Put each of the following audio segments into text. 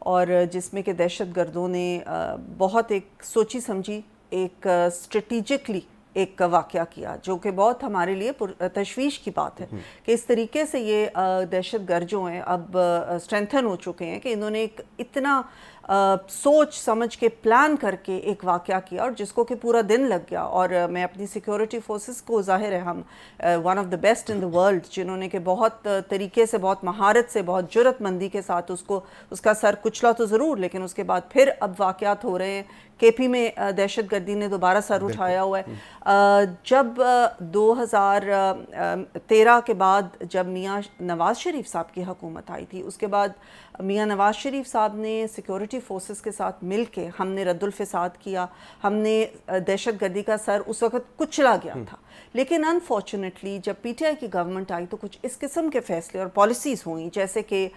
اور جس میں کہ دہشت گردوں نے بہت ایک سوچی سمجھی ایک اسٹریٹیجکلی ایک واقعہ کیا، جو کہ بہت ہمارے لیے تشویش کی بات ہے کہ اس طریقے سے یہ دہشت گرد جو ہیں اب اسٹرینتھن ہو چکے ہیں کہ انہوں نے ایک اتنا سوچ سمجھ کے پلان کر کے ایک واقعہ کیا، اور جس کو کہ پورا دن لگ گیا. اور میں اپنی سیکیورٹی فورسز کو ظاہر ہے ہم one of the best in the world, جنہوں نے کہ بہت طریقے سے، بہت مہارت سے، بہت جرت مندی کے ساتھ اس کا سر کچلا تو ضرور، لیکن اس کے بعد پھر اب واقعات ہو رہے ہیں. کے پی میں دہشت گردی نے دوبارہ سر اٹھایا ہوا ہے. جب 2013 کے بعد جب میاں نواز شریف صاحب کی حکومت آئی تھی، اس کے بعد میاں نواز شریف صاحب نے سیکیورٹی فورسز کے ساتھ مل کے ہم نے رد الفساد کیا، ہم نے دہشت گردی کا سر اس وقت کچلا گیا تھا. لیکن انفارچونیٹلی جب پی ٹی آئی کی گورنمنٹ آئی تو کچھ اس قسم کے فیصلے اور پالیسیز ہوئیں، جیسے کہ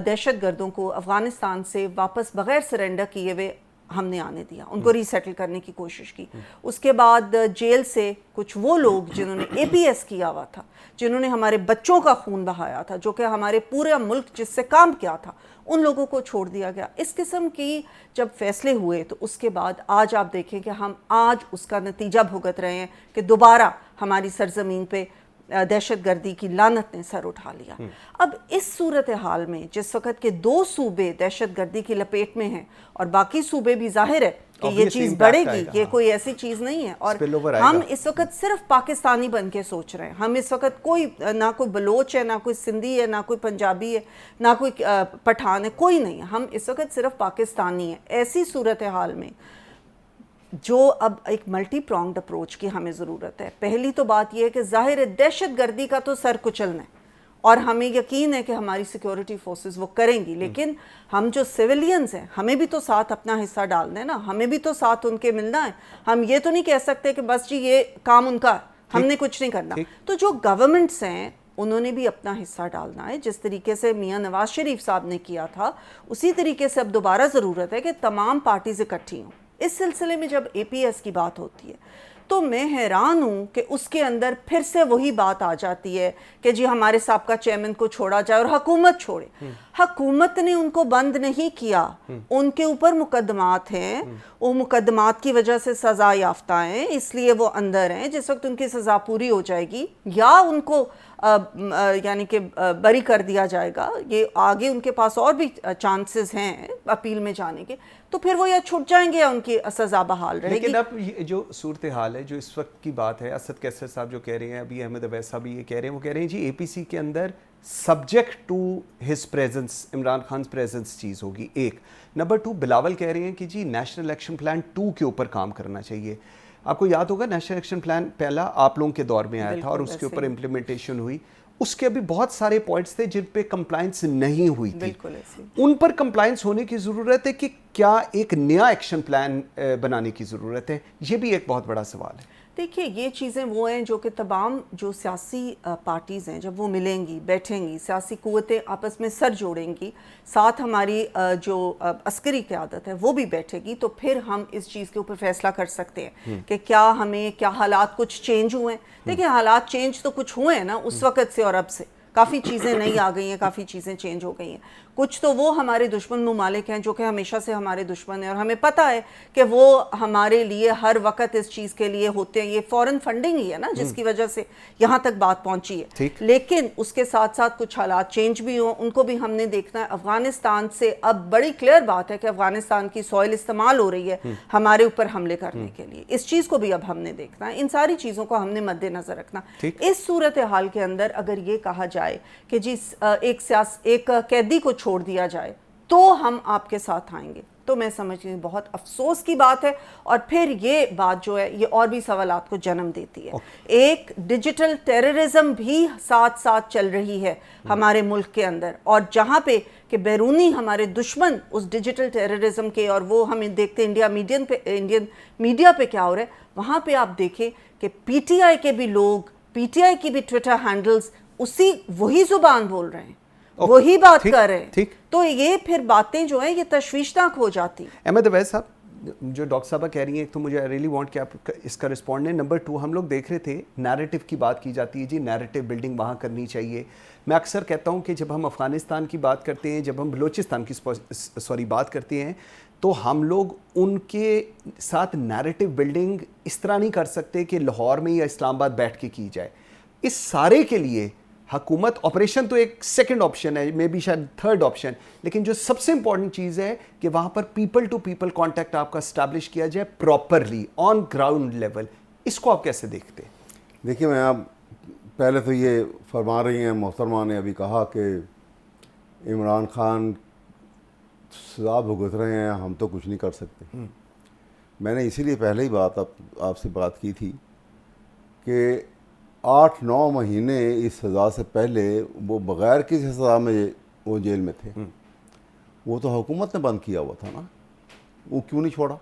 دہشت گردوں کو افغانستان سے واپس بغیر سرنڈر کیے ہوئے ہم نے آنے دیا، ان کو ری سیٹل کرنے کی کوشش کی. اس کے بعد جیل سے کچھ وہ لوگ جنہوں نے اے پی ایس کیا ہوا تھا، جنہوں نے ہمارے بچوں کا خون بہایا تھا، جو کہ ہمارے پورے ملک جس سے کام کیا تھا، ان لوگوں کو چھوڑ دیا گیا. اس قسم کی جب فیصلے ہوئے تو اس کے بعد آج آپ دیکھیں کہ ہم آج اس کا نتیجہ بھگت رہے ہیں کہ دوبارہ ہماری سرزمین پہ دہشت گردی کی لعنت نے سر اٹھا لیا. اب اس صورتحال میں جس وقت کے 2 صوبے دہشت گردی کی لپیٹ میں ہیں اور باقی صوبے بھی ظاہر ہے کہ یہ چیز بڑھے گی، یہ کوئی ایسی چیز نہیں ہے، اور ہم اس وقت صرف پاکستانی بن کے سوچ رہے ہیں. ہم اس وقت نہ کوئی بلوچ ہے، نہ کوئی سندھی ہے، نہ کوئی پنجابی ہے، نہ کوئی پٹھان ہے، کوئی نہیں ہے. ہم اس وقت صرف پاکستانی ہیں. ایسی صورتحال میں جو اب ایک ملٹی پرونگڈ اپروچ کی ہمیں ضرورت ہے. پہلی تو بات یہ ہے کہ ظاہر ہے دہشت گردی کا تو سر کچلنا ہے، اور ہمیں یقین ہے کہ ہماری سیکیورٹی فورسز وہ کریں گی، لیکن ہم جو سیولینز ہیں ہمیں بھی تو ساتھ اپنا حصہ ڈالنا ہے نا، ہمیں بھی تو ساتھ ان کے ملنا ہے. ہم یہ تو نہیں کہہ سکتے کہ بس جی یہ کام ان کا، ہم نے کچھ نہیں کرنا. تو جو گورنمنٹس ہیں انہوں نے بھی اپنا حصہ ڈالنا ہے. جس طریقے سے میاں نواز شریف صاحب نے کیا تھا، اسی طریقے سے اب دوبارہ ضرورت ہے کہ تمام پارٹیز اکٹھی ہوں. اس سلسلے میں جب اے پی ایس کی بات ہوتی ہے تو میں حیران ہوں کہ اس کے اندر پھر سے وہی بات آ جاتی ہے کہ جی ہمارے سابقہ چیئرمین کو چھوڑا جائے اور حکومت چھوڑے. حکومت نے ان کو بند نہیں کیا، ان کے اوپر مقدمات ہیں، وہ مقدمات کی وجہ سے سزا یافتہ ہیں، اس لیے وہ اندر ہیں. جس وقت ان کی سزا پوری ہو جائے گی یا ان کو یعنی کہ بری کر دیا جائے گا، یہ آگے ان کے پاس اور بھی چانسز ہیں اپیل میں جانے کے، تو پھر وہ یا چھٹ جائیں گے یا ان کی سزا بحال رہے گی. لیکن اب جو صورتحال ہے، جو اس وقت کی بات ہے، اسد کیسر صاحب جو کہہ رہے ہیں، ابھی احمد اویس صاحب یہ کہہ رہے ہیں، وہ کہہ رہے ہیں جی اے پی سی کے اندر subject to his presence, Imran Khan presence چیز ہوگی. ایک نمبر 2 بلاول کہہ رہے ہیں کہ جی نیشنل ایکشن پلان 2 کے اوپر کام کرنا چاہیے. آپ کو یاد ہوگا نیشنل ایکشن پلان پہلا آپ لوگوں کے دور میں آیا تھا اور اس کے اوپر امپلیمنٹیشن ہوئی. اس کے بھی بہت سارے پوائنٹس تھے جن پہ کمپلائنس نہیں ہوئی تھی. ان پر کمپلائنس ہونے کی ضرورت ہے کہ کیا ایک نیا ایکشن پلان بنانے کی ضرورت ہے؟ یہ بھی ایک بہت بڑا سوال ہے. دیکھیے یہ چیزیں وہ ہیں جو کہ تمام جو سیاسی پارٹیز ہیں جب وہ ملیں گی، بیٹھیں گی، سیاسی قوتیں آپس میں سر جوڑیں گی، ساتھ ہماری جو عسکری قیادت ہے وہ بھی بیٹھے گی، تو پھر ہم اس چیز کے اوپر فیصلہ کر سکتے ہیں کہ کیا حالات کچھ چینج ہوئے ہیں. دیکھیں حالات چینج تو کچھ ہوئے ہیں نا اس وقت سے اور اب سے. کافی چیزیں نئی آ گئی ہیں، کافی چیزیں چینج ہو گئی ہیں. کچھ تو وہ ہمارے دشمن ممالک ہیں جو کہ ہمیشہ سے ہمارے دشمن ہیں، اور ہمیں پتہ ہے کہ وہ ہمارے لیے ہر وقت اس چیز کے لیے ہوتے ہیں. یہ فورن فنڈنگ ہی ہے نا جس کی وجہ سے یہاں تک بات پہنچی ہے. لیکن اس کے ساتھ ساتھ کچھ حالات چینج بھی ہوں، ان کو بھی ہم نے دیکھنا ہے. افغانستان سے اب بڑی کلیئر بات ہے کہ افغانستان کی سوئل استعمال ہو رہی ہے ہمارے اوپر حملے کرنے کے لیے. اس چیز کو بھی اب ہم نے دیکھنا ہے. ان ساری چیزوں کو ہم نے مد نظر رکھنا. اس صورتحال کے اندر اگر یہ کہا جائے کہ جی ایک قیدی کو چھوڑ دیا جائے تو ہم آپ کے ساتھ آئیں گے، تو میں سمجھتی ہوں بہت افسوس کی بات ہے. اور پھر یہ بات جو ہے یہ اور بھی سوالات کو جنم دیتی ہے. ایک ڈیجیٹل ٹیررزم بھی ساتھ ساتھ چل رہی ہے ہمارے ملک کے اندر، اور جہاں پہ کہ بیرونی ہمارے دشمن اس ڈیجیٹل ٹیررزم کے، اور وہ ہمیں دیکھتے انڈین میڈیا پہ کیا ہو رہا ہے، وہاں پہ آپ دیکھیں کہ پی ٹی آئی کے بھی لوگ، پی ٹی آئی کی بھی ٹویٹر ہینڈلز وہی زبان بول رہے ہیں، وہی بات کر رہے ہیں. تو یہ پھر باتیں جو ہیں یہ تشویشناک ہو جاتی ہیں. احمد اویس صاحب جو ڈاکٹر صاحبہ کہہ رہی ہیں ایک تو مجھے ریئلی وانٹ کہ آپ اس کا رسپونڈ دیں. نمبر 2 ہم لوگ دیکھ رہے تھے نیریٹو کی بات کی جاتی ہے جی نیریٹو بلڈنگ وہاں کرنی چاہیے. میں اکثر کہتا ہوں کہ جب ہم افغانستان کی بات کرتے ہیں جب ہم بلوچستان کی بات کرتے ہیں تو ہم لوگ ان کے ساتھ نیریٹو بلڈنگ اس طرح نہیں کر سکتے کہ لاہور میں یا اسلام آباد بیٹھ کے کی جائے. اس سارے کے لیے حکومت آپریشن تو ایک سیکنڈ آپشن ہے مے بی شاید تھرڈ آپشن, لیکن جو سب سے امپورٹنٹ چیز ہے کہ وہاں پر پیپل ٹو پیپل کانٹیکٹ آپ کا اسٹیبلش کیا جائے پراپرلی آن گراؤنڈ لیول. اس کو آپ کیسے دیکھتے ہیں؟ دیکھیے میں آپ پہلے تو یہ فرما رہی ہیں محترمہ نے ابھی کہا کہ عمران خان سزا بھگت رہے ہیں ہم تو کچھ نہیں کر سکتے. میں نے اسی لیے پہلے ہی بات آپ سے بات کی تھی کہ 8-9 مہینے اس سزا سے پہلے وہ بغیر کسی سزا میں وہ جیل میں تھے. وہ تو حکومت نے بند کیا ہوا تھا نا, وہ کیوں نہیں چھوڑا؟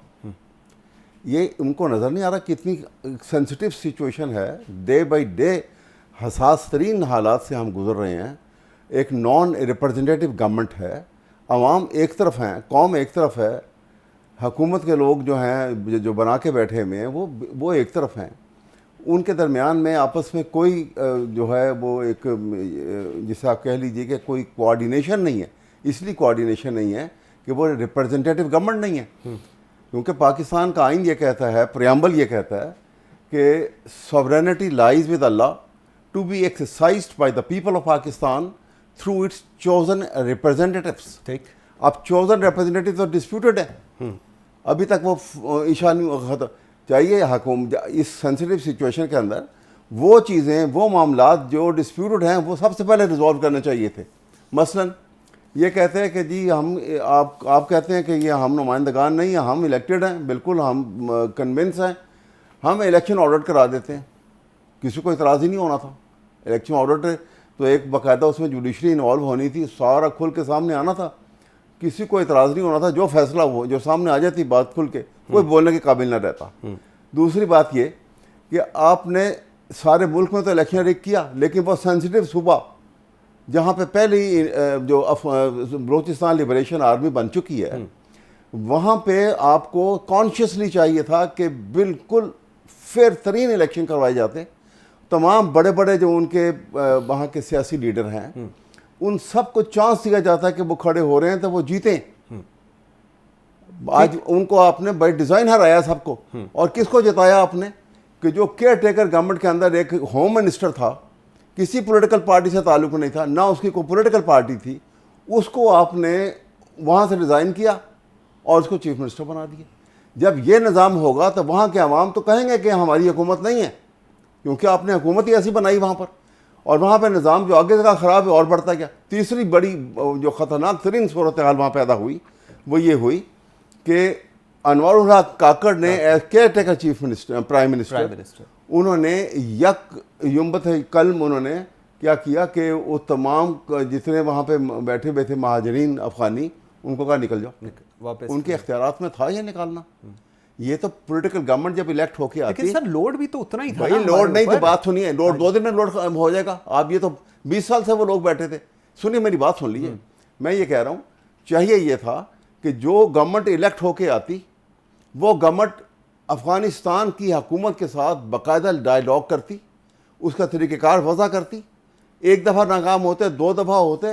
یہ ان کو نظر نہیں آ رہا کتنی سینسٹیو سچویشن ہے. ڈے بائی ڈے حساس ترین حالات سے ہم گزر رہے ہیں. ایک نان ریپرزنٹیٹیو گورنمنٹ ہے, عوام ایک طرف ہیں, قوم ایک طرف ہے, حکومت کے لوگ جو ہیں جو بنا کے بیٹھے ہوئے ہیں وہ ایک طرف ہیں. ان کے درمیان میں آپس میں کوئی جو ہے وہ ایک جسے آپ کہہ لیجئے کہ کوئی کوآرڈینیشن نہیں ہے. اس لیے کوآرڈینیشن نہیں ہے کہ وہ ریپرزنٹیٹیو گورنمنٹ نہیں ہے, کیونکہ پاکستان کا آئین یہ کہتا ہے, پریامبل یہ کہتا ہے کہ sovereignty lies with Allah to be exercised by the people of Pakistan through its chosen representatives. ٹھیک, اب چوزن ریپرزنٹیٹیو تو ڈسپیوٹڈ ہیں, ابھی تک وہ ایشانی چاہیے حکومت اس سینسٹیو سچویشن کے اندر وہ چیزیں وہ معاملات جو ڈسپیوٹڈ ہیں وہ سب سے پہلے ریزالو کرنے چاہیے تھے. مثلا یہ کہتے ہیں کہ جی ہم آپ کہتے ہیں کہ یہ ہم نمائندگان نہیں ہیں, ہم الیکٹڈ ہیں, بالکل ہم کنونس ہیں, ہم الیکشن آڈٹ کرا دیتے ہیں. کسی کو اعتراض ہی نہیں ہونا تھا. الیکشن آڈٹ تو ایک باقاعدہ اس میں جوڈیشری انوالو ہونی تھی, سارا کھل کے سامنے آنا تھا, کسی کو اعتراض نہیں ہونا تھا. جو فیصلہ ہو جو سامنے آ جاتی بات کھل کے, کوئی بولنے کے قابل نہ رہتا. دوسری بات یہ کہ آپ نے سارے ملک میں تو الیکشن ریگ کیا, لیکن وہ سینسٹیو صوبہ جہاں پہ پہلے ہی جو بلوچستان لبریشن آرمی بن چکی ہے, وہاں پہ آپ کو کانشیسلی چاہیے تھا کہ بالکل فیئر ترین الیکشن کروائے جاتے. تمام بڑے بڑے جو ان کے وہاں کے سیاسی لیڈر ہیں ان سب کو چانس دیا جاتا ہے کہ وہ کھڑے ہو رہے ہیں تو وہ جیتیں. آج ان کو آپ نے بائی ڈیزائن ہرایا سب کو. اور کس کو جتایا آپ نے کہ جو کیئر ٹیکر گورنمنٹ کے اندر ایک ہوم منسٹر تھا, کسی پولیٹیکل پارٹی سے تعلق نہیں تھا, نہ اس کی کوئی پولیٹیکل پارٹی تھی, اس کو آپ نے وہاں سے ریزائن کیا اور اس کو چیف منسٹر بنا دیا. جب یہ نظام ہوگا تو وہاں کے عوام تو کہیں گے کہ ہماری حکومت نہیں ہے, کیونکہ آپ نے حکومت ہی ایسی بنائی وہاں پر, اور وہاں پہ نظام جو آگے کا خراب ہے اور بڑھتا گیا. تیسری بڑی جو خطرناک ترین صورتحال وہاں پیدا ہوئی وہ یہ ہوئی کہ انوار الحق کاکڑ نے as care taker chief minister prime minister انہوں نے یک یمبت کلم انہوں نے کیا کیا کہ وہ تمام جتنے وہاں پہ بیٹھے ہوئے تھے مہاجرین افغانی ان کو کہا نکل جاؤ. ان کے اختیارات میں تھا یہ نکالنا. یہ تو پولیٹیکل گورنمنٹ جب الیکٹ ہو کے آتی, لیکن سر لوڈ بھی تو اتنا ہی تھا. بھائی لوڈ نہیں تو بات سنیے, لوڈ 2 دن میں لوڈ ہو جائے گا. آپ یہ تو 20 سال سے وہ لوگ بیٹھے تھے. سنیے میری بات سن لیجیے. میں یہ کہہ رہا ہوں چاہیے یہ تھا کہ جو گورنمنٹ الیکٹ ہو کے آتی وہ گورنمنٹ افغانستان کی حکومت کے ساتھ باقاعدہ ڈائیلاگ کرتی, اس کا طریقہ کار وضع کرتی. ایک دفعہ ناکام ہوتے, 2 دفعہ ہوتے,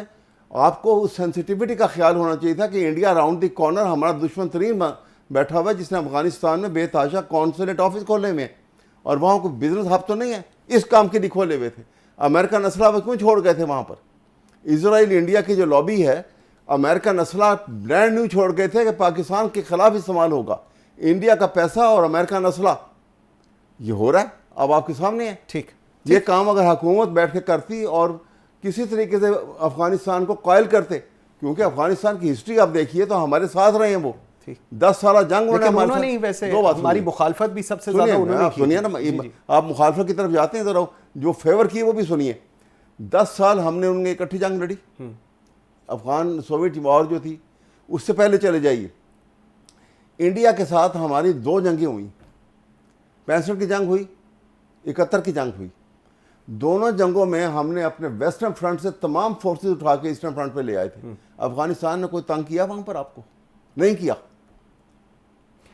آپ کو اس سینسٹیوٹی کا خیال ہونا چاہیے تھا کہ انڈیا راؤنڈ دی کارنر ہمارا دشمن ترین بیٹھا ہوا ہے جس نے افغانستان میں بے تحاشا کونسلیٹ آفس کھولے ہوئے ہیں, اور وہاں کوئی بزنس ہب تو نہیں ہے, اس کام کے لیے کھولے ہوئے تھے. امریکن اسلحہ وہ کیوں چھوڑ گئے تھے وہاں پر؟ اسرائیل انڈیا کی جو لابی ہے, امریکن اسلحہ برانڈ نیو چھوڑ گئے تھے کہ پاکستان کے خلاف استعمال ہوگا. انڈیا کا پیسہ اور امریکن اسلحہ یہ ہو رہا ہے, اب آپ کے سامنے ہے. ٹھیک, یہ کام اگر حکومت بیٹھ کے کرتی اور کسی طریقے سے افغانستان کو قائل کرتے, کیونکہ افغانستان کی ہسٹری آپ دیکھیے تو ہمارے ساتھ رہے ہیں وہ 10 سالہ جنگ. انہوں نے ویسے ہماری مخالفت بھی سب سے زیادہ انہوں نے کی. سنیے نا, آپ مخالفت کی طرف جاتے ہیں ذرا, جو فیور کی وہ بھی سنیے. 10 سال ہم نے ان میں اکٹھی جنگ لڑی. افغان سوویٹ وار جو تھی اس سے پہلے چلے جائیے, انڈیا کے ساتھ ہماری 2 جنگیں ہوئیں. 65 کی جنگ ہوئی, 71 کی جنگ ہوئی. دونوں جنگوں میں ہم نے اپنے ویسٹرن فرنٹ سے تمام فورسز اٹھا کے ایسٹرن فرنٹ پہ لے آئے تھے. افغانستان نے کوئی تنگ کیا وہاں پر؟ آپ کو نہیں کیا.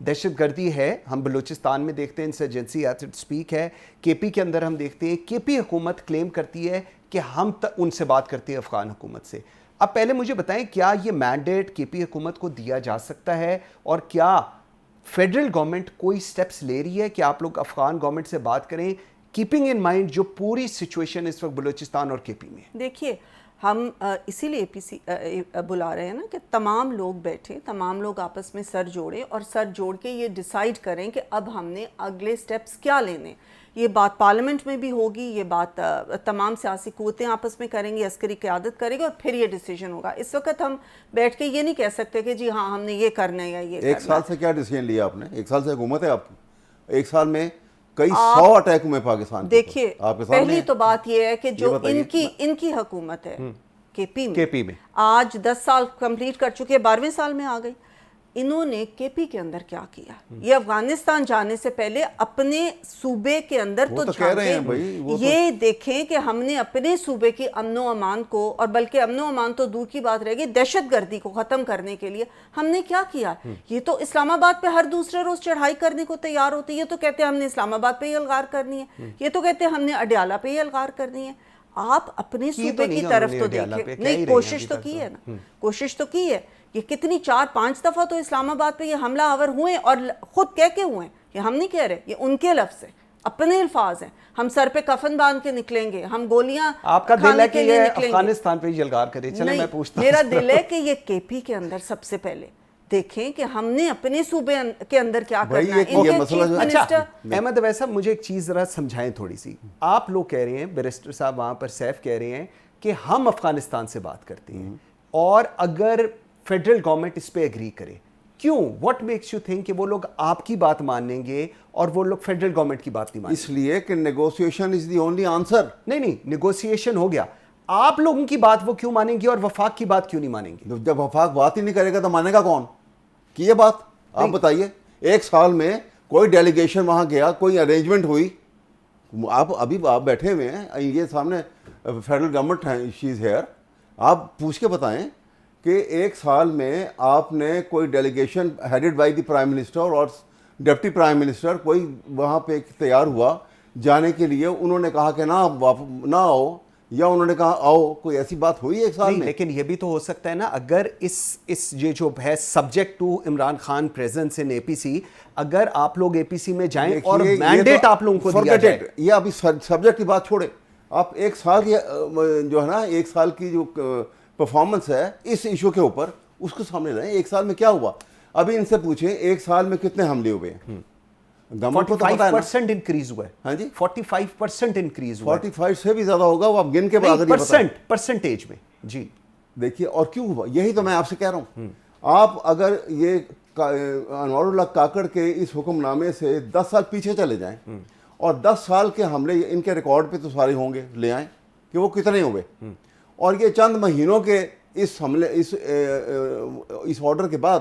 دہشت گردی ہے. ہم بلوچستان میں دیکھتے ہیں انسرجنسی ایٹ اٹس پیک ہے. کے پی کے اندر ہم دیکھتے ہیں کے پی حکومت کلیم کرتی ہے کہ ہم ان سے بات کرتے ہیں افغان حکومت سے. اب پہلے مجھے بتائیں کیا یہ مینڈیٹ کے پی حکومت کو دیا جا سکتا ہے, اور کیا فیڈرل گورنمنٹ کوئی سٹیپس لے رہی ہے کہ آپ لوگ افغان گورنمنٹ سے بات کریں, کیپنگ ان مائنڈ جو پوری سچویشن اس وقت بلوچستان اور کے پی میں؟ دیکھیے ہم اسی لیے پی سی بلا رہے ہیں نا کہ تمام لوگ بیٹھیں, تمام لوگ آپس میں سر جوڑیں اور سر جوڑ کے یہ ڈیسائیڈ کریں کہ اب ہم نے اگلے سٹیپس کیا لینے. یہ بات پارلیمنٹ میں بھی ہوگی, یہ بات تمام سیاسی قوتیں آپس میں کریں گی, عسکری قیادت کرے گی, اور پھر یہ ڈیسیجن ہوگا. اس وقت ہم بیٹھ کے یہ نہیں کہہ سکتے کہ جی ہاں ہم نے یہ کرنا ہے یا یہ کرنا ہے. ایک سال سے کیا ڈیسیجن لیا آپ نے؟ ایک سال سے حکومت ہے آپ کی, ایک سال میں کئی 100 اٹیک ہوئے پاکستان. دیکھیے پہلی تو بات یہ ہے کہ جو ان کی حکومت ہے کے پی میں آج 10 سال کمپلیٹ کر چکے, 12ویں سال میں آ گئی. انہوں نے کے پی کے اندر کیا کیا؟ یہ افغانستان جانے سے پہلے اپنے صوبے کے اندر تو جھانکیں, یہ دیکھیں کہ ہم نے اپنے صوبے کی امن و امان کو, اور بلکہ امن و امان تو دور کی بات رہے گی, دہشت گردی کو ختم کرنے کے لیے ہم نے کیا کیا. یہ تو اسلام آباد پہ ہر دوسرے روز چڑھائی کرنے کو تیار ہوتی ہے. یہ تو کہتے ہیں ہم نے اسلام آباد پہ ہی الغار کرنی ہے, یہ تو کہتے ہیں ہم نے اڈیالہ پہ ہی الغار کرنی ہے. آپ اپنے صوبے کی طرف تو دیکھیں. نہیں, کوشش تو کی ہے نا, کوشش تو کی ہے. یہ کتنی 4-5 دفعہ تو اسلام آباد پہ یہ حملہ آور ہوئے, اور خود کہہ کے ہوئے ہیں. یہ ہم نہیں کہہ رہے, یہ ان کے لفظ ہیں, اپنے الفاظ ہیں. ہم سر پہ کفن باندھ کے نکلیں گے, ہم گولیاں آپ کا دل ہے کہ یہ افغانستان پہ یلغار کرے. چلیں میں پوچھتا ہوں, میرا دل ہے کہ یہ کے پی کے اندر سب سے پہلے دیکھیں کہ ہم نے اپنے صوبے کے اندر کیا کرنا ہے. اچھا احمد اویس صاحب, مجھے ایک چیز ذرا سمجھائیں تھوڑی سی. آپ لوگ کہہ رہے ہیں, بیرسٹر صاحب وہاں پر سیف کہہ رہے ہیں کہ ہم افغانستان سے بات کرتے ہیں, اور اگر فیڈرل گورنمنٹ اس پہ ایگری کرے, کیوں؟ واٹ میکس یو تھنک کہ وہ لوگ آپ کی بات مانیں گے اور وہ لوگ فیڈرل گورنمنٹ کی بات نہیں مانیں گے؟ اس لیے کہ negotiation is the only answer. نہیں, نیگوسیشن ہو گیا, آپ لوگوں کی بات وہ کیوں مانیں گے اور وفاق کی بات کیوں نہیں مانیں گے؟ جب وفاق بات ہی نہیں کرے گا تو مانے گا کون؟ کی یہ بات آپ بتائیے. ایک سال میں کوئی ڈیلیگیشن وہاں گیا, کوئی ارینجمنٹ ہوئی؟ آپ بیٹھے ہوئے ہیں, یہ سامنے فیڈرل گورنمنٹ ہے, شی از ہیئر. آپ پوچھ کے بتائیں کہ ایک سال میں آپ نے کوئی delegation headed by the prime minister اور ڈپٹی پرائم منسٹر کوئی وہاں پہ تیار ہوا جانے کے لیے, انہوں نے کہا کہ نہ آؤ, یا انہوں نے کہا آؤ, کوئی ایسی بات ہوئی ایک سال میں؟ لیکن یہ بھی تو ہو سکتا ہے نا, اگر اس یہ جو ہے subject to Imran Khan presence in A P C, اگر آپ لوگ اے پی سی میں جائیں اور مینڈیٹ آپ لوگوں کو دیا جائے. یہ ابھی سبجیکٹ کی بات چھوڑے, آپ ایک سال کی جو ہے نا, ایک سال کی جو پرفارمنس ہے اس ایشو کے اوپر, اس کو سامنے لائیں. ایک سال میں کیا ہوا؟ ابھی ان سے پوچھیں ایک سال میں کتنے حملے ہوئے ہیں. 45% انکریز ہوا ہے. ہاں جی, 45% انکریز ہوا ہے. 45 سے بھی زیادہ ہوگا, وہ آپ گن کے بعد پرسنٹیج میں. جی دیکھیے, اور کیوں ہوا یہی تو میں آپ سے کہہ رہا ہوں. آپ اگر یہ انوار اللہ کاکڑ کے اس حکم نامے سے 10 سال پیچھے چلے جائیں, اور 10 سال کے حملے ان کے ریکارڈ پہ تو سارے ہوں گے, لے آئیں کہ وہ کتنے ہوئے. اور یہ چند مہینوں کے اس حملے اس آرڈر کے بعد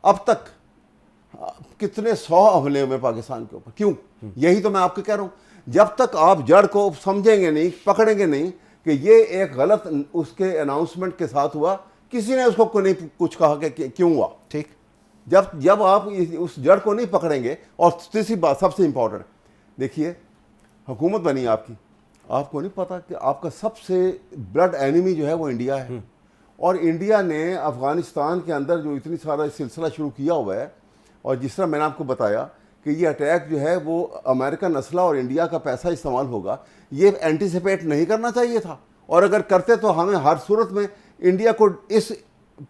اب تک کتنے 100 حملے ہوئے پاکستان کے اوپر. کیوں؟ یہی تو میں آپ کو کہہ رہا ہوں. جب تک آپ جڑ کو سمجھیں گے نہیں, پکڑیں گے نہیں کہ یہ ایک غلط اس کے اناؤنسمنٹ کے ساتھ ہوا, کسی نے اس کو نہیں کچھ کہا کہ کیوں ہوا. ٹھیک, جب آپ اس جڑ کو نہیں پکڑیں گے. اور تیسری بات سب سے امپورٹنٹ, دیکھیے حکومت بنی آپ کی, آپ کو نہیں پتا کہ آپ کا سب سے بلڈ اینیمی جو ہے وہ انڈیا ہے. اور انڈیا نے افغانستان کے اندر جو اتنی سارا سلسلہ شروع کیا ہوا ہے, اور جس طرح میں نے آپ کو بتایا کہ یہ اٹیک جو ہے وہ امریکن اسلحہ اور انڈیا کا پیسہ استعمال ہوگا, یہ اینٹیسپیٹ نہیں کرنا چاہیے تھا. اور اگر کرتے تو ہمیں ہر صورت میں انڈیا کو اس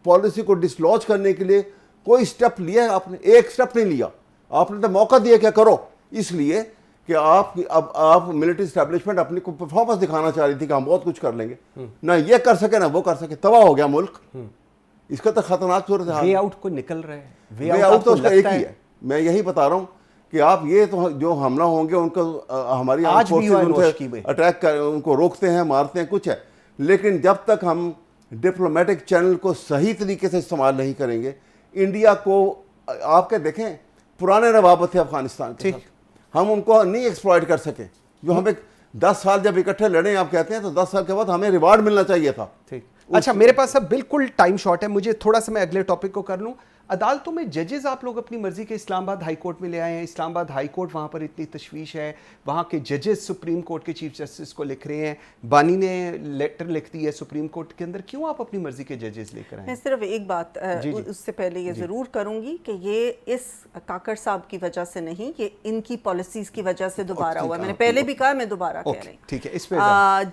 پالیسی کو ڈسلوج کرنے کے لیے کوئی سٹیپ لیا ہے آپ نے؟ ایک سٹیپ نہیں لیا. آپ نے تو موقع دیا کہ کرو, اس لیے کہ آپ ملٹری اسٹیبلشمنٹ اپنی کو پرفارمنس دکھانا چاہ رہی تھی کہ ہم بہت کچھ کر لیں گے. نہ یہ کر سکے نہ وہ کر سکے, تباہ ہو گیا ملک. اس کا تو خطرناک صورت ہے. وے آؤٹ کو نکل رہے ہیں, وے آؤٹ تو اس کا ایک ہی ہے. میں یہی بتا رہا ہوں کہ آپ یہ تو جو حملہ ہوں گے ان کو ہماری اٹیک ان کو روکتے ہیں, مارتے ہیں, کچھ ہے, لیکن جب تک ہم ڈپلومیٹک چینل کو صحیح طریقے سے استعمال نہیں کریں گے, انڈیا کو آپ کے دیکھیں پرانے روابط تھے افغانستان کے ساتھ, ہم ان کو نہیں ایکسپلائٹ کر سکے. جو ہمیں 10 سال جب اکٹھے لڑیں آپ کہتے ہیں, تو 10 سال کے بعد ہمیں ریوارڈ ملنا چاہیے تھا. ٹھیک, اچھا میرے پاس اب بالکل ٹائم شارٹ ہے, مجھے تھوڑا سا میں اگلے ٹاپک کو کر لوں. عدالتوں میں ججز آپ لوگ اپنی مرضی کے اسلام آباد ہائی کورٹ میں لے آئے ہیں. اسلام آباد ہائی کورٹ وہاں پر اتنی تشویش ہے, وہاں کے ججز سپریم کورٹ کے چیف جسٹس کو لکھ رہے ہیں, بانی نے لیٹر لکھ دی ہے سپریم کورٹ کے اندر, کیوں آپ اپنی مرضی کے ججز لے کر آئے ہیں؟ میں صرف ایک بات اس سے پہلے یہ ضرور کروں گی کہ یہ اس کاکڑ صاحب کی وجہ سے نہیں, یہ ان کی پالیسیز کی وجہ سے دوبارہ ہوا. میں نے پہلے بھی کہا, میں دوبارہ کہہ رہی ہوں. ٹھیک ہے, اس پہ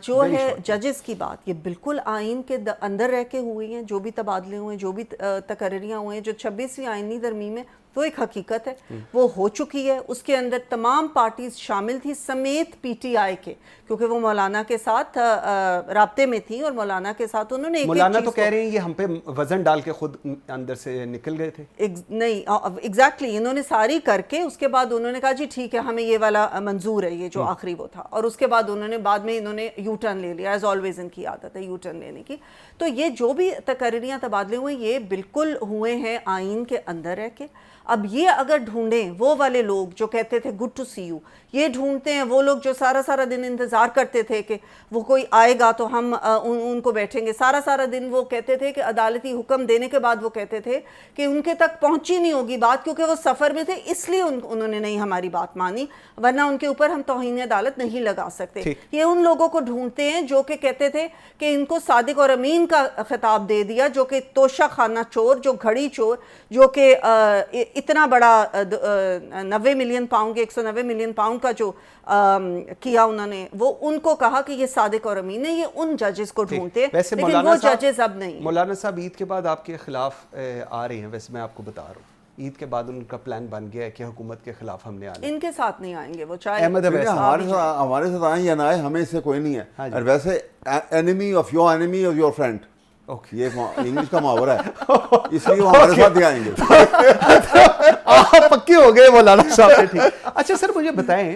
جو ہے ججز کی بات, یہ بالکل آئین کے اندر رہ کے ہوئی ہیں. جو بھی تبادلے ہوئے ہیں, جو بھی تقرریاں ہوئے ہیں, جو 26ویں آئینی ترمیم ہے, وہ ایک حقیقت ہے, وہ ہو چکی ہے. اس کے اندر تمام پارٹیز شامل تھی سمیت پی ٹی آئی کے, کیونکہ وہ مولانا کے ساتھ رابطے میں تھی اور مولانا کے ساتھ انہوں نے مولانا تو کہہ رہے ہیں یہ ہم پہ وزن ڈال کے خود اندر سے نکل گئے تھے. نہیں, ایگزیکٹلی انہوں نے ساری کر کے اس کے بعد انہوں نے کہا جی ٹھیک ہے ہمیں یہ والا منظور ہے, یہ جو آخری وہ تھا, اور اس کے بعد بعد میں انہوں نے یو ٹرن لے لیا, ایز آلویز ان کی عادت ہے یو ٹرن لینے کی. تو یہ جو بھی تقرریاں تبادلے ہوئے یہ بالکل ہوئے ہیں آئین کے اندر رہ کے. اب یہ اگر ڈھونڈیں وہ والے لوگ جو کہتے تھے گڈ ٹو سی یو, یہ ڈھونڈتے ہیں وہ لوگ جو سارا دن انتظار کرتے تھے کہ وہ کوئی آئے گا تو ہم ان کو بیٹھیں گے. سارا دن وہ کہتے تھے کہ عدالتی حکم دینے کے بعد وہ کہتے تھے کہ ان کے تک پہنچی نہیں ہوگی بات, کیونکہ وہ سفر میں تھے, اس لیے انہوں نے نہیں ہماری بات مانی, ورنہ ان کے اوپر ہم توہین عدالت نہیں لگا سکتے. یہ ان لوگوں کو ڈھونڈتے ہیں جو کہ کہتے تھے کہ ان کو صادق اور امین کا خطاب دے دیا, جو کہ توشہ خانہ چور, جو گھڑی چور, جو کہ اتنا بڑا 90 ملین پاؤنڈ کے 190 ملین پاؤنڈ کا جو کیا انہوں نے, وہ ان کو کہا کہ یہ صادق اور امین ہے. یہ ان ججز کو ڈھونڈتے ہیں, لیکن وہ ججز اب نہیں. مولانا صاحب عید کے بعد آپ کے خلاف آ رہے ہیں, ویسے میں آپ کو بتا رہا ہوں عید کے بعد ان کا پلان بن گیا ہے کہ حکومت کے خلاف ہم نے آنا. ان کے ساتھ نہیں آئیں گے وہ, چاہے ہمارے ساتھ آئیں یا نہ آئے, ہمیں اس سے کوئی نہیں ہے. اور ویسے enemy of your friend, یہ انگلش کا محاورہ ہے, اس لیے وہ ہمارے ساتھ ہی آئیں گے. آپ پکے ہو گئے مولانا صاحب سے. ٹھیک. اچھا سر مجھے بتائیں,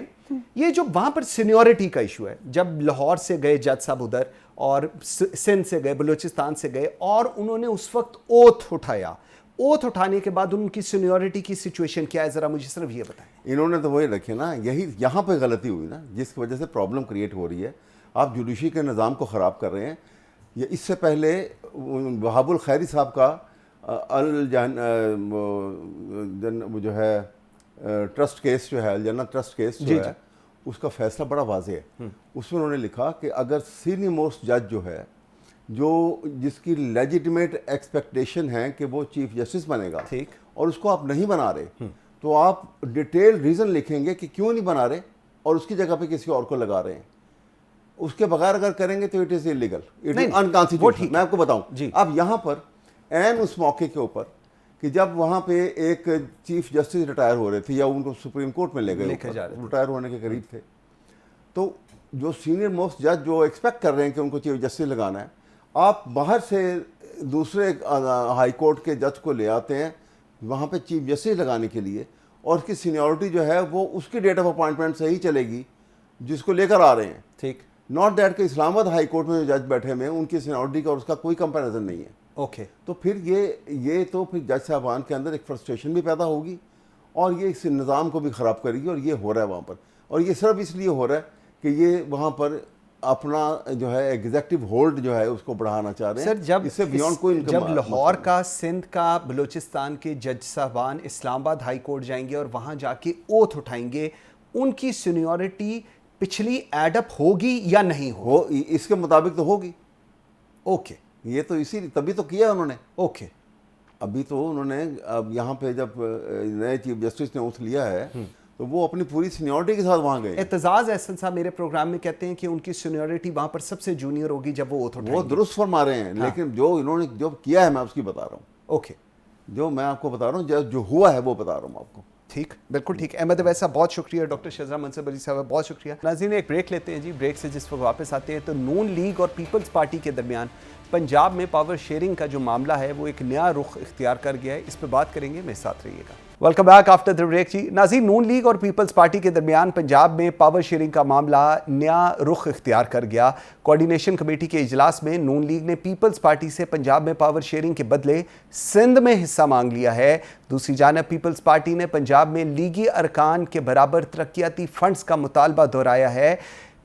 یہ جو وہاں پر سینیورٹی کا ایشو ہے, جب لاہور سے گئے جج صاحب ادھر اور سندھ سے گئے, بلوچستان سے گئے, اور انہوں نے اس وقت اوتھ اٹھایا, اوتھ اٹھانے کے بعد ان کی سینیورٹی کی سچویشن کیا ہے, ذرا مجھے صرف یہ بتائیں. انہوں نے تو وہی رکھے نا, یہی یہاں پہ غلطی ہوئی نا, جس کی وجہ سے پرابلم کریٹ ہو رہی ہے. آپ جوڈیشری کے نظام کو خراب کر رہے ہیں. یہ اس سے پہلے وہاب الخیری صاحب کا جو ہے ٹرسٹ کیس جو ہے, الجنہ ٹرسٹ کیس جو ہے, اس کا فیصلہ بڑا واضح ہے. اس میں انہوں نے لکھا کہ اگر سینئر موسٹ جج جو ہے, جو جس کی لیجیٹمیٹ ایکسپیکٹیشن ہے کہ وہ چیف جسٹس بنے گا, اور اس کو آپ نہیں بنا رہے, تو آپ ڈیٹیل ریزن لکھیں گے کہ کیوں نہیں بنا رہے اور اس کی جگہ پہ کسی اور کو لگا رہے ہیں. اس کے بغیر اگر کریں گے تو it is illegal, it is unconstitutional. میں آپ کو بتاؤں, اب یہاں پر این اس موقع کے اوپر کہ جب وہاں پہ ایک چیف جسٹس ریٹائر ہو رہے تھے یا ان کو سپریم کورٹ میں لے گئے, ریٹائر ہونے کے قریب تھے, تو جو سینئر موسٹ جج جو ایکسپیکٹ کر رہے ہیں کہ ان کو چیف جسٹس لگانا ہے, آپ باہر سے دوسرے ہائی کورٹ کے جج کو لے آتے ہیں وہاں پہ چیف جسٹس لگانے کے لیے, اور اس کی سینیورٹی جو ہے وہ اس کی ڈیٹ آف اپوائنٹمنٹ سے ہی چلے گی جس کو لے کر آ رہے ہیں. ٹھیک, ناٹ دیٹ کہ اسلام آباد ہائی کورٹ میں جو جج بیٹھے ہوئے ہیں ان کی سینیورٹی کا اور اس کا کوئی کمپیریزن نہیں ہے. اوکے, تو پھر یہ تو پھر جج صاحبان کے اندر ایک فرسٹریشن بھی پیدا ہوگی, اور یہ اس نظام کو بھی خراب کرے گی, اور یہ ہو رہا ہے وہاں پر. اور یہ صرف اس لیے ہو رہا ہے کہ یہ وہاں پر اپنا جو ہے ایگزیکٹو ہولڈ جو ہے اس کو بڑھانا چاہ رہے ہیں. سر جب لاہور کا, سندھ کا, بلوچستان کے جج صاحبان اسلام آباد ہائی کورٹ جائیں گے اور وہاں جا کے اوتھ اٹھائیں گے, ان کی سینیورٹی پچھلی ایڈ اپ ہوگی یا نہیں ہو؟ اس کے مطابق تو ہوگی. اوکے, یہ تو اسی تبھی تو کیا انہوں نے. اوکے, ابھی تو انہوں نے اب یہاں پہ جب نئے چیف جسٹس نے اوتھ لیا ہے تو وہ اپنی پوری سینیورٹی کے ساتھ وہاں گئے. اعتزاز احسن صاحب میرے پروگرام میں کہتے ہیں کہ ان کی سینیورٹی وہاں پر سب سے جونیئر ہوگی جب وہ اوتھ اٹھائیں گے. وہ درست فرما رہے ہیں, لیکن جو انہوں نے جو کیا ہے میں اس کی بتا رہا ہوں. اوکے, جو میں آپ کو بتا رہا ہوں, جو ہوا ہے وہ بتا رہا ہوں آپ کو. ٹھیک, بالکل ٹھیک. احمد ویسا بہت شکریہ, ڈاکٹر شہزاد منصب علی صاحب بہت شکریہ. ناظرین ایک بریک لیتے ہیں جی, بریک سے جس وقت واپس آتے ہیں تو نون لیگ اور پیپلز پارٹی کے درمیان پنجاب میں پاور شیئرنگ کا جو معاملہ ہے وہ ایک نیا رخ اختیار کر گیا ہے. اس پہ بات کریں گے, میرے ساتھ رہیے گا. Welcome back after the break جی. ناظرین نون لیگ اور پیپلز پارٹی کے درمیان پنجاب میں پاور شیئرنگ کا معاملہ نیا رخ اختیار کر گیا. کوارڈینیشن کمیٹی کے اجلاس میں نون لیگ نے پیپلز پارٹی سے پنجاب میں پاور شیئرنگ کے بدلے سندھ میں حصہ مانگ لیا ہے. دوسری جانب پیپلز پارٹی نے پنجاب میں لیگی ارکان کے برابر ترقیاتی فنڈز کا مطالبہ دہرایا ہے.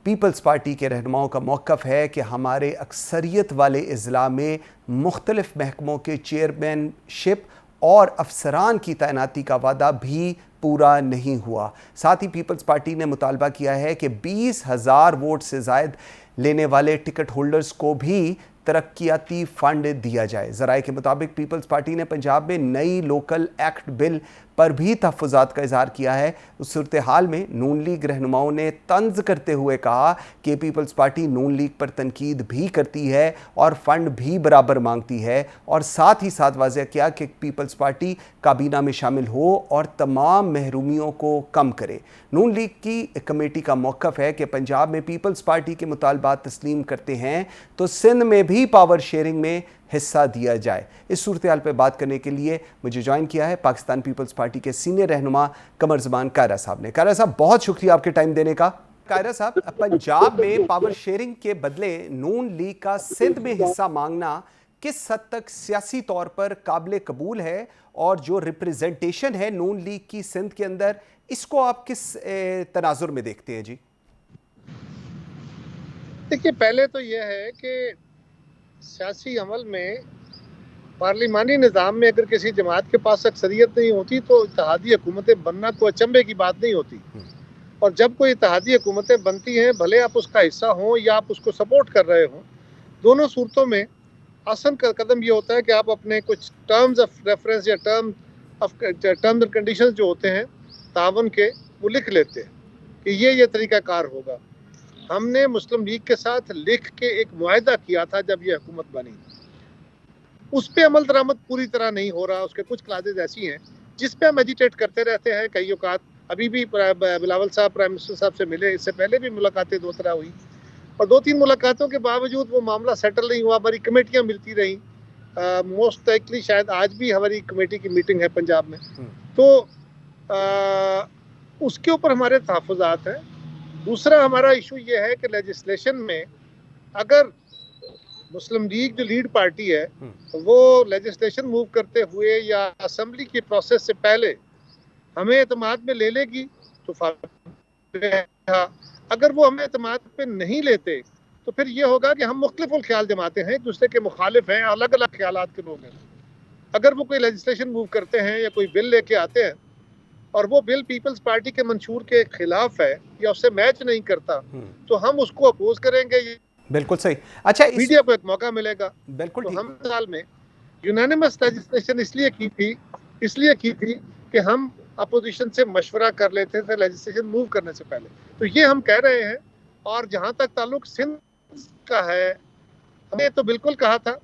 پیپلز پارٹی کے رہنماؤں کا موقف ہے کہ ہمارے اکثریت والے اضلاع میں مختلف محکموں کے چیئرمین شپ اور افسران کی تعیناتی کا وعدہ بھی پورا نہیں ہوا۔ ساتھ ہی پیپلز پارٹی نے مطالبہ کیا ہے کہ 20,000 ووٹ سے زائد لینے والے ٹکٹ ہولڈرز کو بھی ترقیاتی فنڈ دیا جائے۔ ذرائع کے مطابق پیپلز پارٹی نے پنجاب میں نئی لوکل ایکٹ بل پر بھی تحفظات کا اظہار کیا ہے۔ اس صورتحال میں نون لیگ رہنماؤں نے طنز کرتے ہوئے کہا کہ پیپلز پارٹی نون لیگ پر تنقید بھی کرتی ہے اور فنڈ بھی برابر مانگتی ہے، اور ساتھ ہی ساتھ واضح کیا کہ پیپلز پارٹی کابینہ میں شامل ہو اور تمام محرومیوں کو کم کرے۔ نون لیگ کی کمیٹی کا موقف ہے کہ پنجاب میں پیپلز پارٹی کے مطالبات تسلیم کرتے ہیں تو سندھ میں بھی پاور شیئرنگ میں حصہ دیا جائے۔ اس صورتحال پہ بات کرنے کے لیے مجھے جوائن کیا ہے پاکستان پیپلز پارٹی کے سینئر رہنما قمر زمان کائرہ صاحب نے۔ کائرہ صاحب بہت شکریہ آپ کے ٹائم دینے کا۔ کائرہ صاحب، پنجاب میں پاور شیئرنگ کے بدلے نون لیگ کا سندھ میں حصہ مانگنا کس حد تک سیاسی طور پر قابل قبول ہے، اور جو ریپریزنٹیشن ہے نون لیگ کی سندھ کے اندر، اس کو آپ کس تناظر میں دیکھتے ہیں؟ جی دیکھیے، پہلے تو یہ ہے کہ سیاسی عمل میں پارلیمانی نظام میں اگر کسی جماعت کے پاس اکثریت نہیں ہوتی تو اتحادی حکومتیں بننا کوئی اچنبے کی بات نہیں ہوتی، اور جب کوئی اتحادی حکومتیں بنتی ہیں، بھلے آپ اس کا حصہ ہوں یا آپ اس کو سپورٹ کر رہے ہوں، دونوں صورتوں میں آسان کا قدم یہ ہوتا ہے کہ آپ اپنے کچھ ٹرمز آف ریفرنس یا ٹرمز اینڈ کنڈیشنز جو ہوتے ہیں تعاون کے، وہ لکھ لیتے ہیں کہ یہ طریقہ کار ہوگا۔ ہم نے مسلم لیگ کے ساتھ لکھ کے ایک معاہدہ کیا تھا جب یہ حکومت بنی، اس پہ عمل درآمد پوری طرح نہیں ہو رہا۔ اس کے کچھ کلازز ایسی ہیں جس پہ ہم ایجیٹیٹ کرتے رہتے ہیں۔ کئی اوقات ابھی بھی بلاول صاحب پرائم منسٹر صاحب سے ملے، اس سے پہلے بھی ملاقاتیں 2 طرح ہوئی، اور 2-3 ملاقاتوں کے باوجود وہ معاملہ سیٹل نہیں ہوا۔ ہماری کمیٹیاں ملتی رہیں، موسٹ لائکلی شاید آج بھی ہماری کمیٹی کی میٹنگ ہے پنجاب میں، تو اس کے اوپر ہمارے تحفظات ہیں۔ دوسرا ہمارا ایشو یہ ہے کہ لیجسلیشن میں اگر مسلم لیگ جو لیڈ پارٹی ہے وہ لیجسلیشن موو کرتے ہوئے یا اسمبلی کی پروسیس سے پہلے ہمیں اعتماد میں لے لے گی تو اگر وہ ہمیں اعتماد پہ نہیں لیتے تو پھر یہ ہوگا کہ ہم مختلف الخیال جماعتیں ہیں، ایک دوسرے کے مخالف ہیں، الگ الگ خیالات کے لوگ ہیں۔ اگر وہ کوئی لیجسلیشن موو کرتے ہیں یا کوئی بل لے کے آتے ہیں اور وہ بل پیپلز پارٹی کے منشور کے خلاف ہے یا اس سے میچ نہیں کرتا تو ہم اس کو اپوز کریں گے۔ بالکل صحیح۔ اچھا، میڈیا کو ایک موقع ملے گا۔ بالکل تو ہم سال میں یونانیمس لیجسلیشن اس لیے کی تھی کہ ہم اپوزیشن سے مشورہ کر لیتے تھے لیجسلیشن موو کرنے سے پہلے۔ تو یہ ہم کہہ رہے ہیں۔ اور جہاں تک تعلق سندھ کا ہے، ہم نے تو بالکل کہا تھا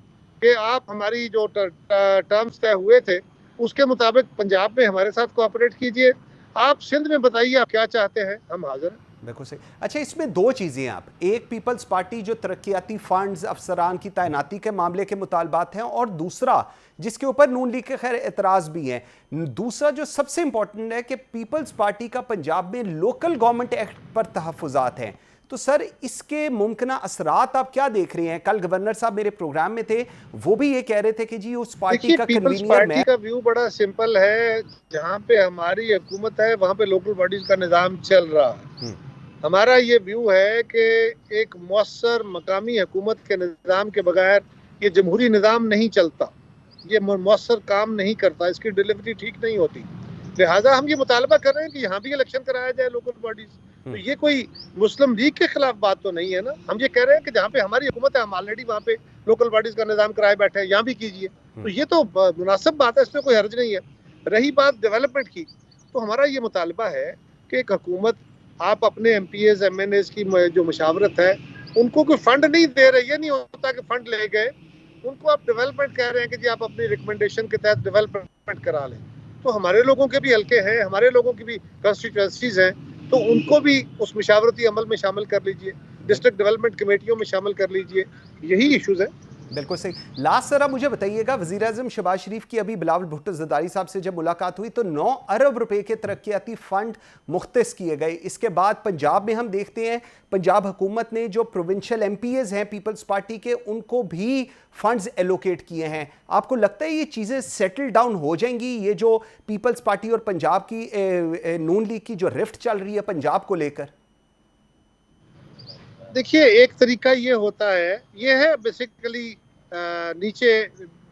کہ آپ ہماری جو ٹرمز طے ہوئے تھے اس کے مطابق پنجاب میں ہمارے ساتھ کوآپریٹ کیجئے، آپ سندھ میں بتائیے آپ کیا چاہتے ہیں، ہم حاضر ہیں۔ بالکل صحیح۔ اچھا، اس میں 2 چیزیں ہیں، آپ ایک پیپلز پارٹی جو ترقیاتی فنڈز، افسران کی تعیناتی کے معاملے کے مطالبات ہیں، اور دوسرا جس کے اوپر نون لیگ کے خیر اعتراض بھی ہیں، دوسرا جو سب سے امپورٹنٹ ہے کہ پیپلز پارٹی کا پنجاب میں لوکل گورنمنٹ ایکٹ پر تحفظات ہیں۔ تو سر، اس کے ممکنہ اثرات آپ کیا دیکھ رہے ہیں؟ کل گورنر صاحب میرے پروگرام میں تھے، وہ بھی یہ کہہ رہے تھے کہ جی اس پارٹی کا پیپلز پارٹی کا ویو بڑا سمپل ہے، جہاں پہ ہماری حکومت ہے وہاں پہ لوکل باڈیز کا نظام چل رہا ہے۔ ہمارا یہ ویو ہے کہ ایک مؤثر مقامی حکومت کے نظام کے بغیر یہ جمہوری نظام نہیں چلتا، یہ مؤثر کام نہیں کرتا، اس کی ڈیلیوری ٹھیک نہیں ہوتی۔ لہٰذا ہم یہ مطالبہ کر رہے ہیں کہ یہاں بھی الیکشن کرایا جائے لوکل باڈیز۔ تو یہ کوئی مسلم لیگ کے خلاف بات تو نہیں ہے نا، ہم یہ کہہ رہے ہیں کہ جہاں پہ ہماری حکومت ہے ہم آلریڈی وہاں پہ لوکل باڈیز کا نظام کرائے بیٹھے ہیں، یہاں بھی کیجیے۔ تو یہ تو مناسب بات ہے، اس میں کوئی حرج نہیں ہے۔ رہی بات ڈیولپمنٹ کی، تو ہمارا یہ مطالبہ ہے کہ ایک حکومت آپ اپنے MPs MNAs کی جو مشاورت ہے ان کو کوئی فنڈ نہیں دے رہے، یہ نہیں ہوتا کہ فنڈ لے گئے، ان کو آپ ڈیولپمنٹ کہہ رہے ہیں کہ جی آپ اپنی ریکمنڈیشن کے تحت ڈیولپمنٹ کرا لیں۔ تو ہمارے لوگوں کے بھی حلقے ہیں، ہمارے لوگوں کی بھی کنسٹیٹوئنسیز ہیں، تو ان کو بھی اس مشاورتی عمل میں شامل کر لیجئے، ڈسٹرکٹ ڈیولپمنٹ کمیٹیوں میں شامل کر لیجئے۔ یہی ایشوز ہیں۔ بالکل صحیح۔ لاسٹ ذرا مجھے بتائیے گا، وزیر اعظم شہباز شریف کی ابھی بلاول بھٹو زرداری صاحب سے جب ملاقات ہوئی تو 9 ارب روپے کے ترقیاتی فنڈ مختص کیے گئے۔ اس کے بعد پنجاب میں ہم دیکھتے ہیں پنجاب حکومت نے جو پروونشل ایم پی ایز ہیں پیپلز پارٹی کے، ان کو بھی فنڈز ایلوکیٹ کیے ہیں۔ آپ کو لگتا ہے یہ چیزیں سیٹل ڈاؤن ہو جائیں گی، یہ جو پیپلز پارٹی اور پنجاب کی نون لیگ کی جو رفٹ چل رہی ہے پنجاب کو لے کر؟ دیکھیے، ایک طریقہ یہ ہوتا ہے، یہ ہے بیسیکلی نیچے